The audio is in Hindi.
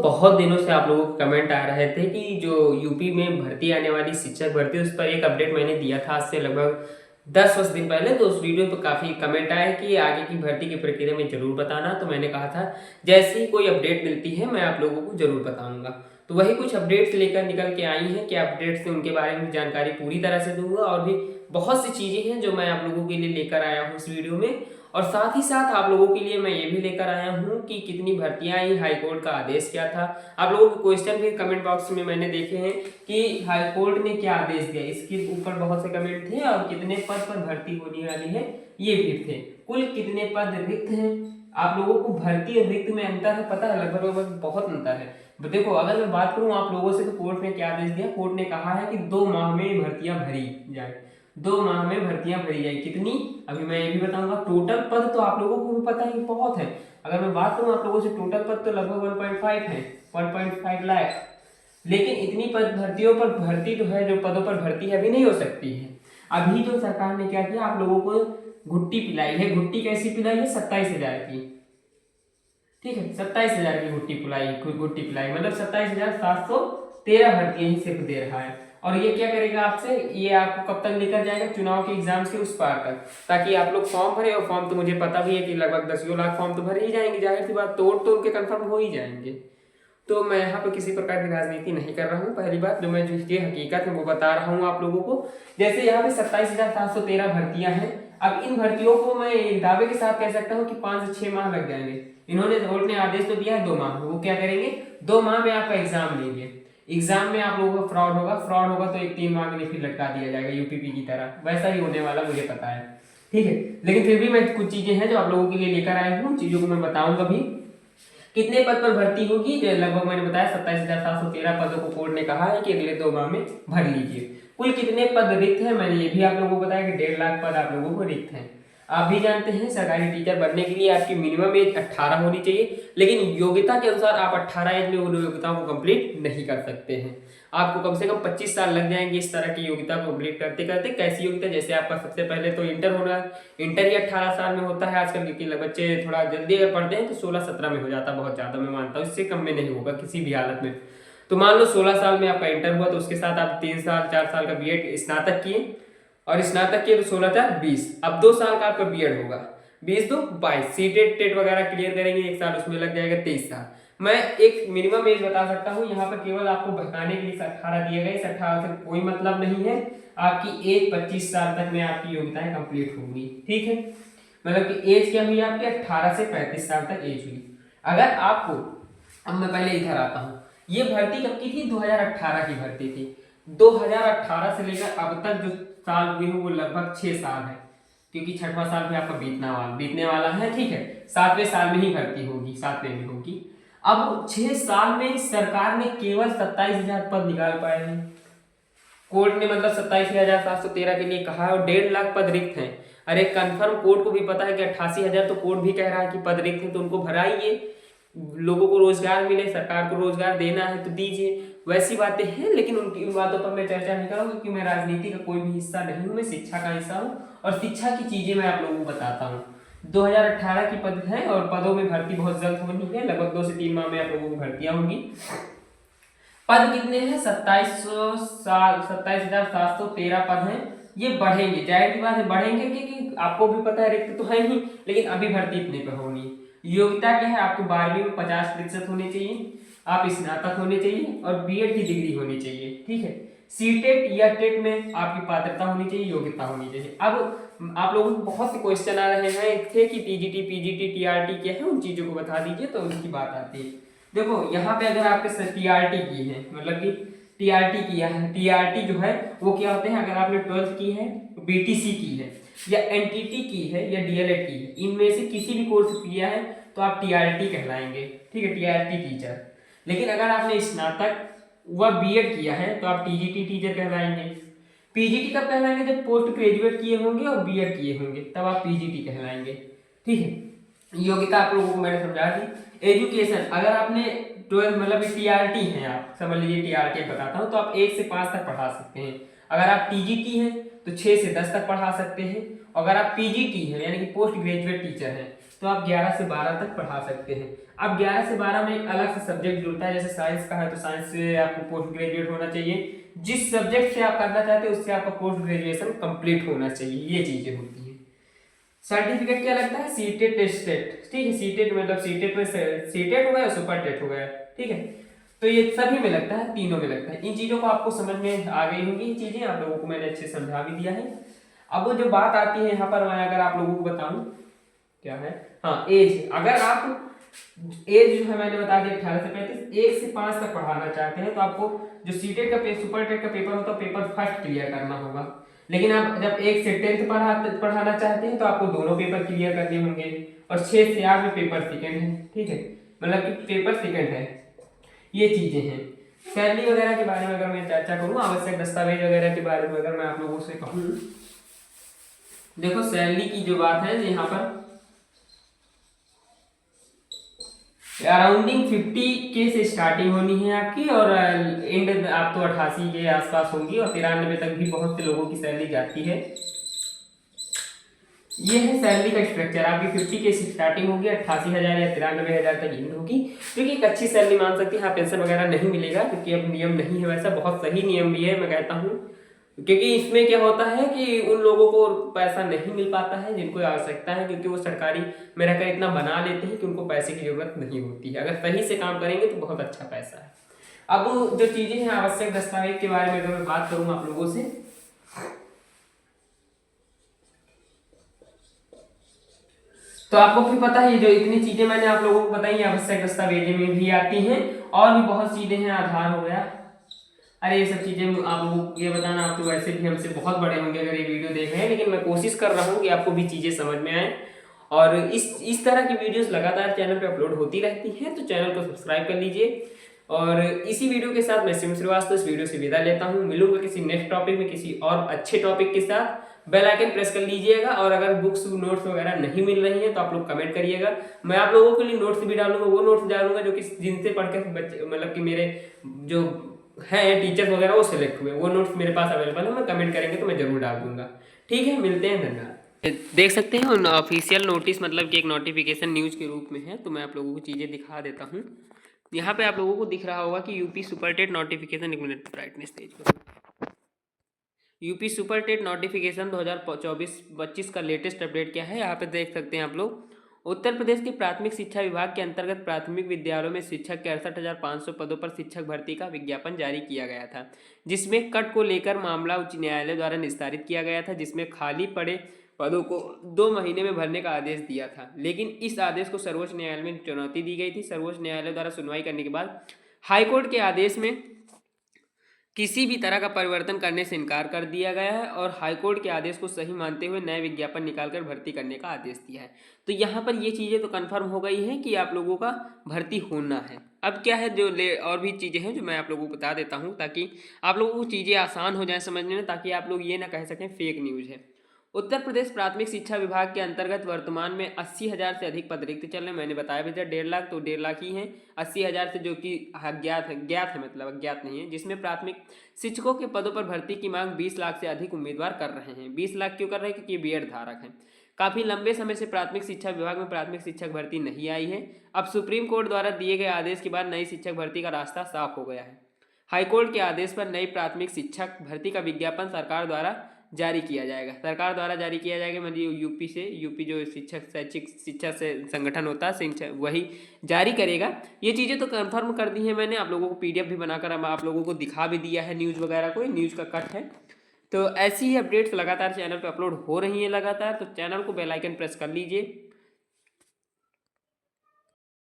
बहुत दिनों से आप लोगों के कमेंट आ रहे थे कि जो यूपी में भर्ती आने वाली शिक्षक भर्ती उस पर एक अपडेट मैंने दिया था आज से लगभग 10-10 दिन पहले। तो उस वीडियो पर काफ़ी कमेंट आए कि आगे की भर्ती की प्रक्रिया में ज़रूर बताना। तो मैंने कहा था जैसे ही कोई अपडेट मिलती है मैं आप लोगों को ज़रूर बताऊंगा। तो वही कुछ अपडेट्स लेकर निकल के आई हैं कि अपडेट्स से उनके बारे में जानकारी पूरी तरह से दूंगा, और भी बहुत सी चीज़ें हैं जो मैं आप लोगों के लिए लेकर आया हूँ इस वीडियो में। और साथ ही साथ आप लोगों के लिए मैं ये भी लेकर आया हूँ कि कितनी भर्तियां आई, हाईकोर्ट का आदेश क्या था। आप लोगों के क्वेश्चन भी कमेंट बॉक्स में मैंने देखे हैं कि हाईकोर्ट ने क्या आदेश दिया, इसके ऊपर बहुत से कमेंट थे। और कितने पद पर भर्ती होने वाली है ये भी थे, कुल कितने पद रिक्त हैं। आप लोगों को भर्ती और रिक्त में अंतर है पता है, लगभग लगभग बहुत अंतर है। देखो अगर मैं बात करूं आप लोगों से तो कोर्ट ने क्या आदेश दिया, कोर्ट ने कहा है कि 2 माह में भर्तियां भरी जाए, 2 माह में भर्तियां भरी जाए। कितनी, अभी मैं ये भी बताऊंगा। टोटल पद तो आप लोगों को भी पता है कि बहुत है। अगर मैं बात करूं आप लोगों से, टोटल पद तो लगभग 1.5 है, 1.5 लाख। लेकिन इतनी पद भर्तियों पर भर्ती तो है, जो पदों पर भर्ती है अभी नहीं हो सकती है। अभी जो सरकार ने क्या किया, आप लोगों को घुट्टी पिलाई है। घुट्टी कैसी पिलाई है, 27,000 की। ठीक है, 27,000 की घुट्टी पिलाई मतलब 27,713 भर्तियां ही सिर्फ दे रहा है। और ये क्या करेगा आपसे, ये आपको कब तक लेकर जाएगा, चुनाव के एग्जाम्स के उस पार तक, ताकि आप लोग फॉर्म भरे। और फॉर्म तो मुझे पता भी है कि लगभग 10 लाख फॉर्म तो भरे ही जाएंगे, जाहिर सी बात, तोड़ तो उनके कंफर्म हो ही जाएंगे। तो मैं यहाँ पे किसी प्रकार की राजनीति नहीं कर रहा हूँ। पहली बात, जो मैं जो ये हकीकत है वो बता रहा हूँ आप लोगों को। जैसे यहाँ पे 27,713 भर्तियां हैं। अब इन भर्तियों को मैं एक दावे के साथ कह सकता हूँ कि 5 से 6 माह लग जाएंगे। इन्होंने कोर्ट ने आदेश तो दिया है 2 माह, वो क्या करेंगे, 2 माह में आपका एग्जाम लेंगे। एग्जाम में आप लोगों का फ्रॉड होगा तो एक 3 माह के लिए फिर लटका दिया जाएगा यूपीपी की तरह। वैसा ही होने वाला मुझे पता है, ठीक है। लेकिन फिर भी मैं कुछ चीजें हैं जो आप लोगों के लिए लेकर आया हूँ, चीजों को मैं बताऊंगा भी। कितने पद पर भर्ती होगी, लगभग मैंने बताया 27,713 पदों को कोर्ट ने कहा है कि अगले 2 माह में भर लीजिए। कुल कितने पद रिक्त हैं, मैंने ये भी आप लोगों को बताया कि 1.5 लाख पद आप लोगों को रिक्त हैं। आप भी जानते हैं सरकारी टीचर बनने के लिए आपकी मिनिमम एज 18 होनी चाहिए, लेकिन योग्यता के अनुसार आप 18 एज में उन योग्यताओं को कंप्लीट नहीं कर सकते हैं। आपको कम से कम 25 साल लग जाएंगे इस तरह की योग्यता को कंप्लीट करते करते। कैसी योग्यता, जैसे आपका सबसे पहले तो इंटर होना, इंटर ही 18 साल में होता है आजकल, क्योंकि बच्चे थोड़ा जल्दी अगर पढ़ते हैं तो 16-17 में हो जाता है, बहुत ज्यादा मैं मानता हूँ, इससे कम में नहीं होगा किसी भी हालत में। तो मान लो 16 साल में आपका इंटर हुआ, तो उसके साथ आप 3 साल 4 साल का बीएड स्नातक किए, और स्नातक किए तो 16-4-20, अब 2 साल का आपका बीएड होगा। 20-2-22 सीटेट टेट वगैरह क्लियर करेंगे, 1 साल उसमें लग जाएगा, 23 साल। मैं एक मिनिमम एज बता सकता हूँ यहाँ पर, केवल आपको भटकाने के लिए 18 दिए गए। इस 18 से कोई मतलब नहीं है। आपकी एज 25 साल तक में आपकी योग्यताएं कंप्लीट होंगी, ठीक है। मतलब कि एज क्या हुई आपकी, 18 से 35 साल तक एज हुई। अगर आपको, अब मैं पहले इधर आता हूँ, ये भर्ती कब की थी, 2018 की भर्ती थी। 2018 से लेकर अब तक जो साल हुए हैं वो लगभग 6 साल है, क्योंकि 6वां साल भी आपका बीतने वाला है, ठीक है। 7वें साल में ही भर्ती होगी, 7वें में होगी। अब 6 साल में सरकार ने केवल 27,000 पद निकाल पाए हैं। कोर्ट ने मतलब 27,713 के लिए कहा है, और 1.5 लाख पद रिक्त हैं। अरे कंफर्म कोर्ट को भी पता है कि 88,000 तो कोर्ट भी कह रहा है कि पद रिक्त हैं, तो उनको भराइए। लोगों को रोजगार मिले, सरकार को रोजगार देना है तो दीजिए। वैसी बातें हैं, लेकिन उनकी उन बातों पर मैं चर्चा नहीं करूंगा, क्योंकि मैं राजनीति का कोई भी हिस्सा नहीं हूं, मैं शिक्षा का हिस्सा हूं, और शिक्षा की चीजें मैं आप लोगों को बताता हूं। 2018 की पद है, और पदों में भर्ती बहुत जल्द होनी है, लगभग 2 से 3 माह में आप लोगों की भर्तियां होंगी। पद कितने हैं, 27,713 पद हैं। ये बढ़ेंगे, जाहिर सी बात है बढ़ेंगे, क्योंकि आपको भी पता है रिक्त तो है ही, लेकिन अभी भर्ती इतने पे होनी। योग्यता क्या है, आपको 12वीं में 50% होने चाहिए, आप स्नातक होने चाहिए, और बीएड की डिग्री होनी चाहिए, ठीक है। सीटेट या टेट में आपकी पात्रता होनी चाहिए, योग्यता होनी चाहिए। अब आप लोगों को बहुत से क्वेश्चन आ रहे हैं थे कि टीजीटी पीजीटी टीआरटी क्या है, उन चीजों को बता दीजिए, तो उनकी बात आती है। देखो यहाँ पे अगर आपके टीआरटी की है, मतलब कि टीआरटी किया है, टीआरटी जो है वो क्या होते हैं, अगर आपने 12th की है, बीटीसी की है, या एनटीटी की है, या डीएलएड की है, इनमें से किसी भी कोर्स किया है तो आप टीआरटी कहलाएंगे, ठीक है, टीआरटी टीचर। लेकिन अगर आपने स्नातक व बीएड किया है तो आप टीजीटी टीचर कहलाएंगे। पीजीटी कब कहलाएंगे, जब पोस्ट ग्रेजुएट किए होंगे और बीएड किए होंगे, तब आप पीजीटी कहलाएंगे, ठीक है। योग्यता आप लोगों को मैंने समझा दी। एजुकेशन, अगर आपने 12 मतलब टीआरटी है, आप समझ लीजिए टीआरटी बताता हूँ, तो आप 1 से 5 तक पढ़ा सकते हैं। अगर आप टीजीटी हैं तो 6 से 10 तक पढ़ा सकते हैं। अगर आप पीजीटी हैं यानी कि पोस्ट ग्रेजुएट टीचर हैं तो आप 11 से 12 तक पढ़ा सकते हैं। अब 11 से 12 में एक अलग से सब्जेक्ट जुड़ता है, जैसे साइंस का है तो साइंस से आपको पोस्ट ग्रेजुएट होना चाहिए, जिस सब्जेक्ट से आप करना चाहते हैं उससे आपका पोस्ट ग्रेजुएशन कंप्लीट होना चाहिए, ये चीजें होती हैं। सर्टिफिकेट क्या लगता है, सीटेट टेस्टेड, ठीक है, सीटेट मतलब सीटेट में सीटेट हो गया, सुपर टेट हो गया, ठीक है, तो ये सभी में लगता है, तीनों में लगता है। इन चीजों को आपको समझ में आ गई होंगी, ये चीजें आप लोगों को मैंने अच्छे से समझा भी दिया है। अब वो जो बात आती है यहाँ पर, मैं अगर आप लोगों को बताऊं क्या है, हाँ एज, अगर आप एज जो है मैंने बता दिया 18 से 35, 1 से 5 तक पढ़ाना चाहते हैं तो आपको जो सीटेट का सुपर टेट का पेपर होता है पेपर फर्स्ट क्लियर करना होगा। लेकिन आप जब 1 से 10 पढ़ाना चाहते हैं तो आपको दोनों पेपर क्लियर करने होंगे, और 6 से 8 में पेपर सेकंड है, ठीक है, मतलब कि पेपर सेकंड है, ये चीजें हैं। सैलरी वगैरह के बारे में अगर मैं चर्चा करूँ, आवश्यक दस्तावेज वगैरह के बारे में अगर मैं आप लोगों से कहूँ, देखो सैलरी की जो बात है यहाँ पर अराउंडिंग 50K से स्टार्टिंग होनी है आपकी, और एंड आप तो 88 के आसपास होंगी, और 93 तक भी बहुत से लोगों की सैलरी जाती है। ये है सैलरी का स्ट्रक्चर, आपकी 50K से स्टार्टिंग होगी, 88,000 या 93,000 तक एंड होगी, जो कि एक अच्छी सैलरी मान सकती है। हाँ, पेंशन वगैरह नहीं मिलेगा क्योंकि अब नियम नहीं है वैसा, बहुत सही नियम भी है मैं कहता हूँ, क्योंकि इसमें क्या होता है कि उन लोगों को पैसा नहीं मिल पाता है जिनको आवश्यकता है, क्योंकि वो सरकारी में रहकर इतना बना लेते हैं कि उनको पैसे की जरूरत नहीं होती है। अगर सही से काम करेंगे तो बहुत अच्छा पैसा है। अब जो चीजें हैं आवश्यक दस्तावेज के बारे में अगर मैं बात करूँ आप लोगों से, तो आपको फिर पता है जो इतनी चीजें मैंने आप लोगों को बताई आवश्यक दस्तावेजें में भी आती हैं, और भी बहुत चीजें हैं, आधार हो गया, अरे ये सब चीजें आप लोगों को ये बताना, आप तो वैसे भी हमसे बहुत बड़े होंगे अगर ये वीडियो देख रहे हैं, लेकिन मैं कोशिश कर रहा हूँ कि आपको भी चीजें समझ में आए, और इस तरह की वीडियोस लगातार चैनल पे अपलोड होती रहती हैं, तो चैनल को सब्सक्राइब कर लीजिए। और इसी वीडियो के साथ मैं शिव श्रीवास्तव इस वीडियो से विदा लेता हूँ, मिलूंगा किसी नेक्स्ट टॉपिक में किसी और अच्छे टॉपिक के साथ। बेल आइकन प्रेस कर लीजिएगा, और अगर बुक्स नोट्स वगैरह नहीं मिल रही हैं तो आप लोग कमेंट करिएगा, मैं आप लोगों के लिए नोट्स भी डालूंगा, वो नोट्स डालूंगा जो कि जिनसे पढ़ के बच्चे मतलब कि मेरे जो है टीचर्स वगैरह वो सिलेक्ट हुए, वो नोट्स मेरे पास अवेलेबल है, मैं कमेंट करेंगे तो मैं जरूर डाल दूंगा। ठीक है, मिलते हैं, धन्यवाद। देख सकते हैं ऑफिशियल नोटिस मतलब कि एक नोटिफिकेशन न्यूज के रूप में है, तो मैं आप लोगों को चीज़ें दिखा देता हूँ। यहाँ पे आप लोगों को दिख रहा होगा कि यूपी सुपर टेट नोटिफिकेशन, एक मिनट ब्राइटनेस तेज करो, यूपी सुपर टेट नोटिफिकेशन 2024-25 का लेटेस्ट अपडेट क्या है, यहाँ पे देख सकते हैं आप लोग। उत्तर प्रदेश के प्राथमिक शिक्षा विभाग के अंतर्गत प्राथमिक विद्यालयों में शिक्षक के 68,500 पदों पर शिक्षक भर्ती का विज्ञापन जारी किया गया था, जिसमें कट को लेकर मामला उच्च न्यायालय द्वारा निस्तारित किया गया था, जिसमें खाली पड़े पदों को 2 महीने में भरने का आदेश दिया था। लेकिन इस आदेश को सर्वोच्च न्यायालय में चुनौती दी गई थी। सर्वोच्च न्यायालय द्वारा सुनवाई करने के बाद हाईकोर्ट के आदेश में किसी भी तरह का परिवर्तन करने से इनकार कर दिया गया है, और हाईकोर्ट के आदेश को सही मानते हुए नए विज्ञापन निकालकर भर्ती करने का आदेश दिया है। तो यहाँ पर ये चीज़ें तो कंफर्म हो गई हैं कि आप लोगों का भर्ती होना है। अब क्या है जो और भी चीज़ें हैं जो मैं आप लोगों को बता देता हूँ, ताकि आप लोगों को चीज़ें आसान हो जाए समझने में, ताकि आप लोग ये ना कह सकें फेक न्यूज़ है। उत्तर प्रदेश प्राथमिक शिक्षा विभाग के अंतर्गत वर्तमान में 80,000 से अधिक पद रिक्त चल रहे हैं। मैंने बताया भी था 1.5 लाख, तो 1.5 लाख ही हैं। 80,000 से जो कि ज्ञात है मतलब अज्ञात नहीं है, जिसमें प्राथमिक शिक्षकों के पदों पर भर्ती की मांग 20 लाख से अधिक उम्मीदवार कर रहे हैं। 20 लाख क्यों कर रहे हैं? क्योंकि बीएड धारक हैं। काफ़ी लंबे समय से प्राथमिक शिक्षा विभाग में प्राथमिक शिक्षक भर्ती नहीं आई है। अब सुप्रीम कोर्ट द्वारा दिए गए आदेश के बाद नई शिक्षक भर्ती का रास्ता साफ हो गया है। हाईकोर्ट के आदेश पर नई प्राथमिक शिक्षक भर्ती का विज्ञापन सरकार द्वारा जारी किया जाएगा। सरकार द्वारा जारी किया जाएगा मतलब यूपी जो शिक्षक शैक्षिक शिक्षा से संगठन होता है वही जारी करेगा। ये चीज़ें तो कंफर्म कर दी हैं मैंने, आप लोगों को पीडीएफ भी बनाकर आप लोगों को दिखा भी दिया है न्यूज़ वगैरह को, न्यूज़ का कट है। तो ऐसी ही अपडेट्स लगातार चैनल पर अपलोड हो रही हैं लगातार, तो चैनल को बेल आइकन प्रेस कर लीजिए।